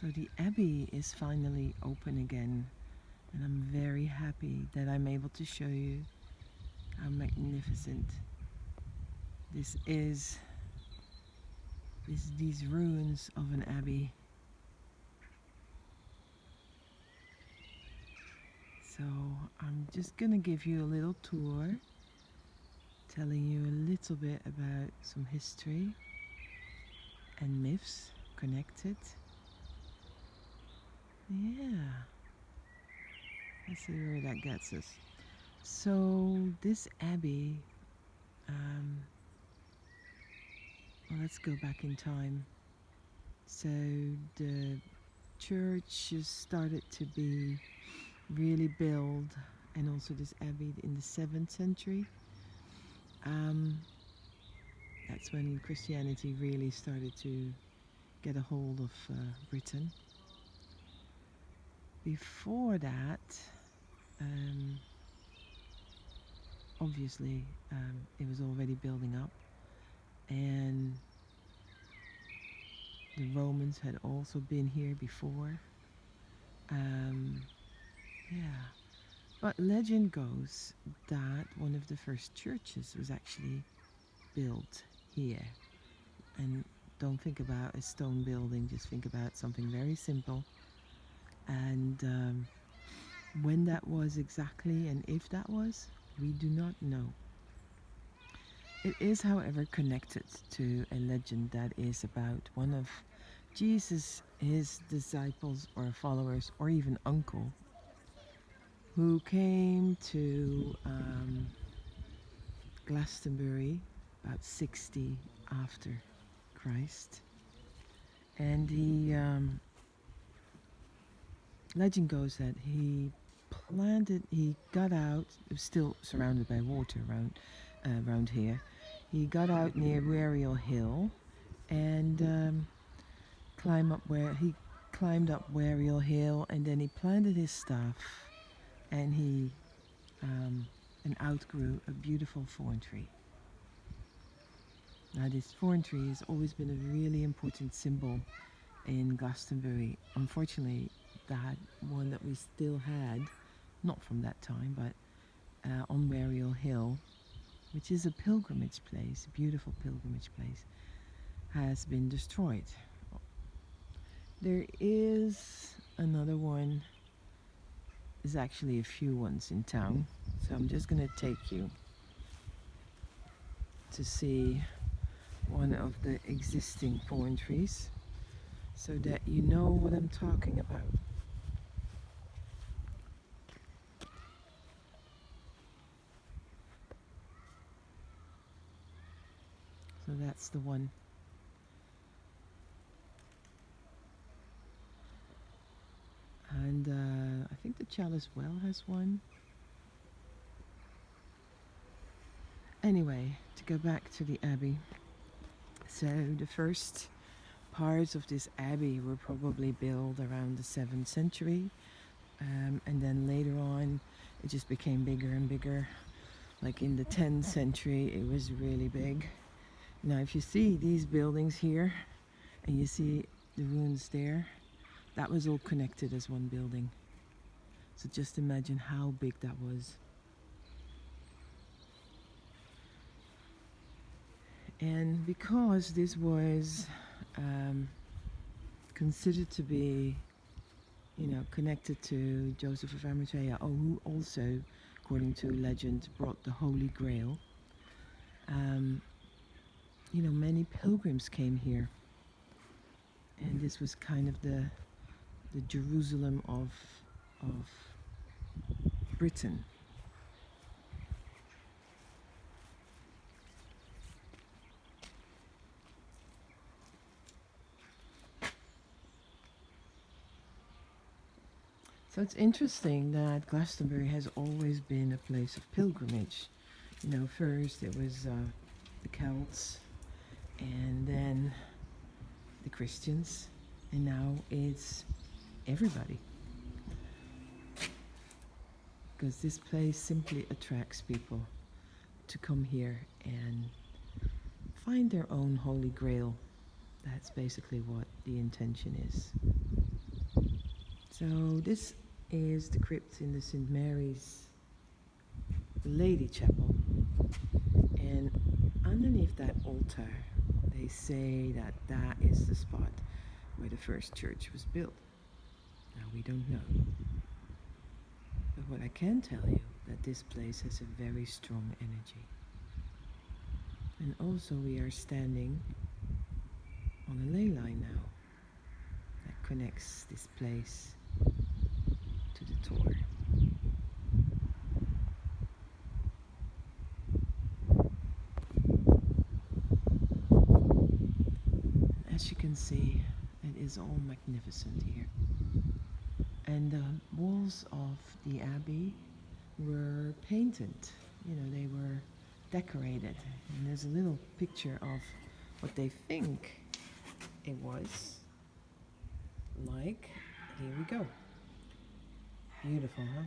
So the Abbey is finally open again, and I'm very happy that I'm able to show you how magnificent this is. These ruins of an abbey. So I'm just gonna give you a little tour, telling you a little bit about some history and myths connected. Yeah, let's see where that gets us. So this abbey, well, let's go back in time. So the church just started to be really built, and also this abbey in the 7th century. That's when Christianity really started to get a hold of Britain. Before that, obviously, it was already building up, and the Romans had also been here before. Yeah, but legend goes that one of the first churches was actually built here. And don't think about a stone building, just think about something very simple. And when that was exactly, and if that was, we do not know. It is, however, connected to a legend that is about one of Jesus, his disciples or followers, or even uncle, who came to Glastonbury about 60 after Christ. And legend goes that he got out, it was still surrounded by water around here. He got out near Burial Hill and he climbed up Burial Hill, and then he planted his stuff, and he and outgrew a beautiful thorn tree. Now this thorn tree has always been a really important symbol in Glastonbury. Unfortunately, that one that we still had, not from that time, but on Burial Hill, which is a pilgrimage place, a beautiful pilgrimage place, has been destroyed. There is another one. There's actually a few ones in town, so I'm just going to take you to see one of the existing thorn trees so that you know what I'm talking about. So that's the one. And I think the Chalice Well has one. Anyway, to go back to the Abbey. So the first parts of this Abbey were probably built around the 7th century. And then later on, it just became bigger and bigger. Like in the 10th century, it was really big. Now, if you see these buildings here, and you see the ruins there, that was all connected as one building. So just imagine how big that was. And because this was considered to be, connected to Joseph of Arimathea, who also, according to legend, brought the Holy Grail, many pilgrims came here. And this was kind of the Jerusalem of Britain. So it's interesting that Glastonbury has always been a place of pilgrimage. First it was the Celts, and then the Christians, and now it's everybody. Because this place simply attracts people to come here and find their own holy grail. That's basically what the intention is. So this is the crypt in the St. Mary's Lady Chapel. And underneath that altar, they say that that is the spot where the first church was built. Now we don't know. But what I can tell you, that this place has a very strong energy. And also we are standing on a ley line now that connects this place to the tour. As you can see, it is all magnificent here. And the walls of the Abbey were painted, they were decorated. And there's a little picture of what they think it was like. Here we go. Beautiful, huh?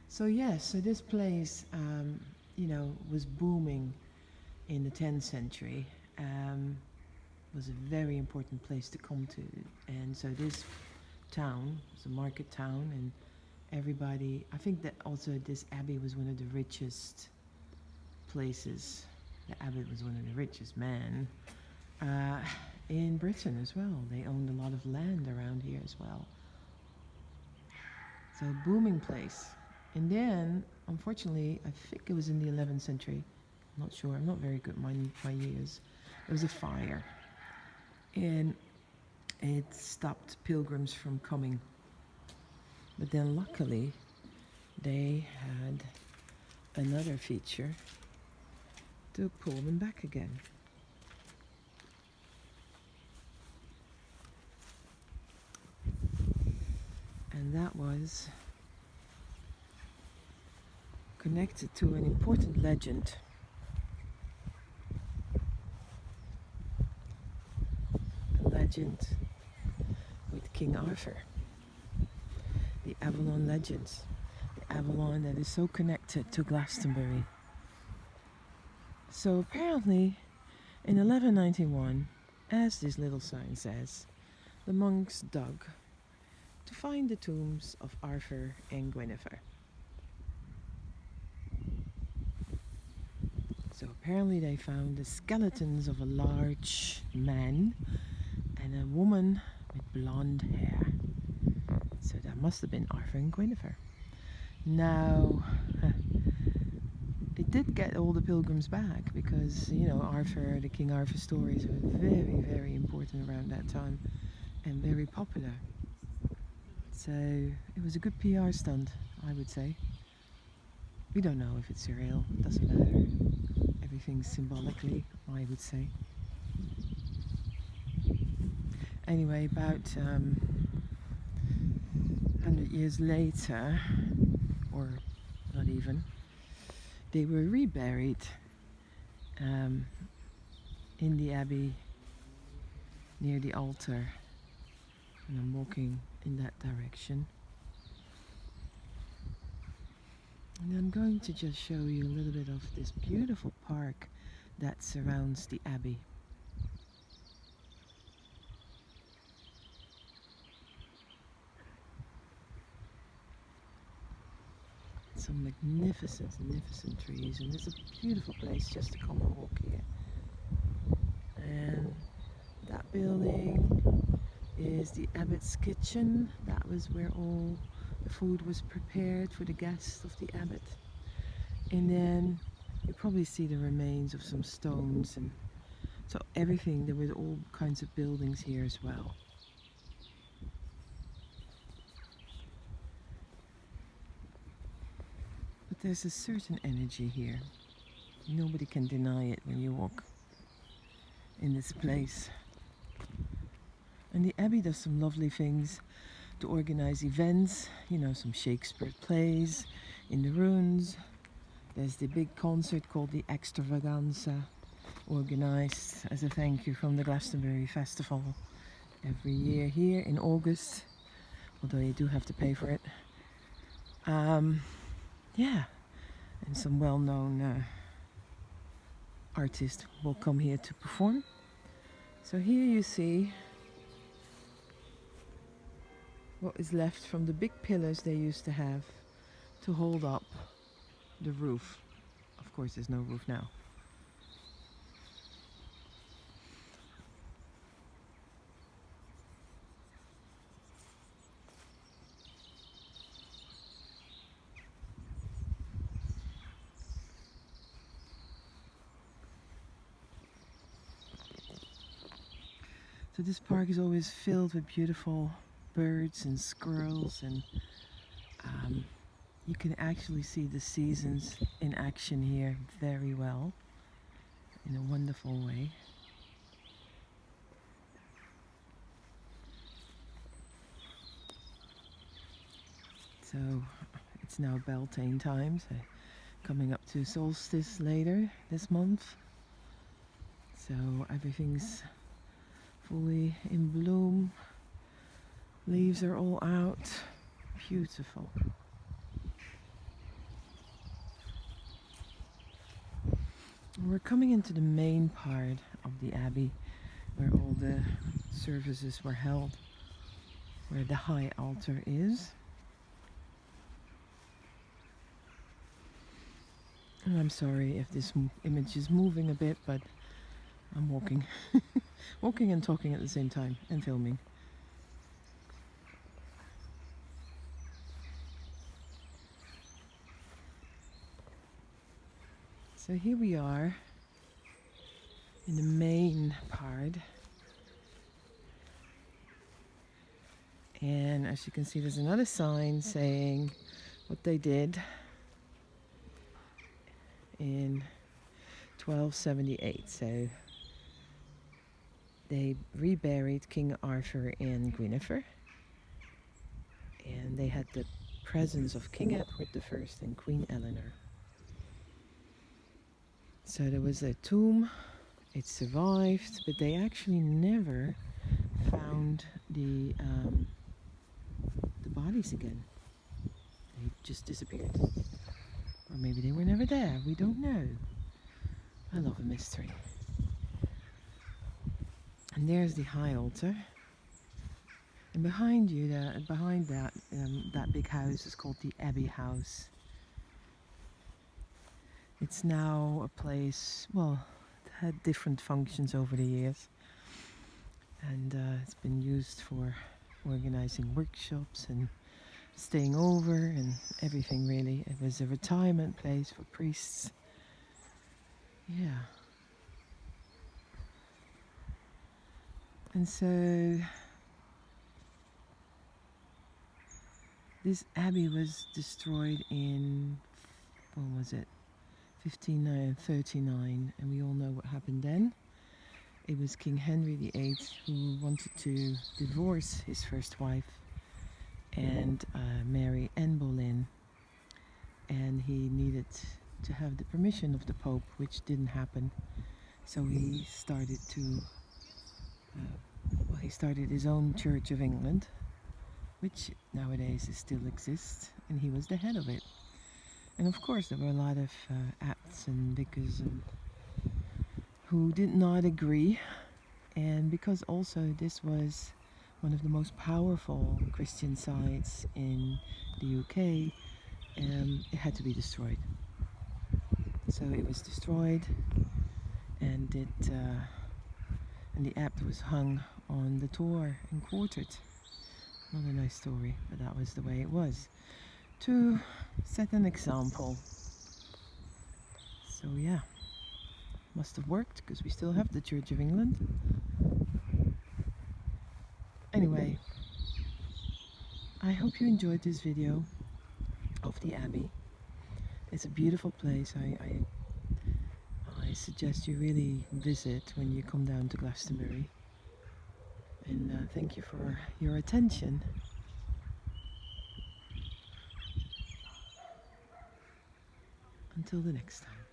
So yes, so this place, was booming in the 10th century. Was a very important place to come to. And so this town was a market town, and everybody, I think that also this abbey was one of the richest places. The abbot was one of the richest men in Britain as well. They owned a lot of land around here as well. So booming place. And then, unfortunately, I think it was in the 11th century. I'm not sure. I'm not very good at my years. There was a fire. And it stopped pilgrims from coming. But then luckily, they had another feature to pull them back again. And that was connected to an important legend. A legend with King Arthur. The Avalon legends. The Avalon that is so connected to Glastonbury. So apparently, in 1191, as this little sign says, the monks dug to find the tombs of Arthur and Guinevere. So apparently they found the skeletons of a large man and a woman with blonde hair. So that must have been Arthur and Guinevere. Now, they did get all the pilgrims back because, Arthur, the King Arthur stories were very, very important around that time and very popular. So it was a good PR stunt, I would say. We don't know if it's real, it doesn't matter. Everything's symbolically, I would say. Anyway, about 100 years later, or not even, they were reburied in the abbey near the altar. And I'm walking in that direction. And I'm going to just show you a little bit of this beautiful park that surrounds the abbey. Some magnificent trees, and it's a beautiful place just to come and walk here. And that building is the abbot's kitchen. That was where all the food was prepared for the guests of the abbot. And then you probably see the remains of some stones, and so everything, there were all kinds of buildings here as well. But there's a certain energy here. Nobody can deny it when you walk in this place. And the Abbey does some lovely things to organize events, some Shakespeare plays in the ruins. There's the big concert called the Extravaganza, organized as a thank you from the Glastonbury Festival every year here in August, although you do have to pay for it. And some well-known artists will come here to perform. So here you see what is left from the big pillars they used to have to hold up the roof. Of course, there's no roof now. So this park is always filled with beautiful birds and squirrels, and you can actually see the seasons in action here very well, in a wonderful way. So it's now Beltane time, so coming up to solstice later this month. So everything's fully in bloom. Leaves are all out. Beautiful. We're coming into the main part of the Abbey, where all the services were held, where the high altar is. And I'm sorry if this image is moving a bit, but I'm walking. Walking and talking at the same time, and filming. So here we are in the main part, and as you can see, there's another sign saying what they did in 1278. So they reburied King Arthur and Guinevere, and they had the presence of King Edward I and Queen Eleanor. So there was a tomb, it survived, but they actually never found the bodies again. They just disappeared. Or maybe they were never there, we don't know. I love a mystery. And there's the high altar. And behind you, behind that big house is called the Abbey House. It's now a place, well, it had different functions over the years, and it's been used for organizing workshops and staying over and everything, really. It was a retirement place for priests. Yeah. And so this abbey was destroyed in, when was it? 1539, and we all know what happened then. It was King Henry VIII who wanted to divorce his first wife and marry Anne Boleyn, and he needed to have the permission of the Pope, which didn't happen. So he started he started his own Church of England, which nowadays still exists, and he was the head of it. And of course there were a lot of abts and vicars who did not agree, and because also this was one of the most powerful Christian sites in the UK, it had to be destroyed. So it was destroyed, and the abt was hung on the Tor and quartered. Not a nice story, but that was the way it was, to set an example. So yeah, must have worked, because we still have the Church of England. Anyway, I hope you enjoyed this video of the Abbey. It's a beautiful place. I suggest you really visit when you come down to Glastonbury. And thank you for your attention. Until the next time.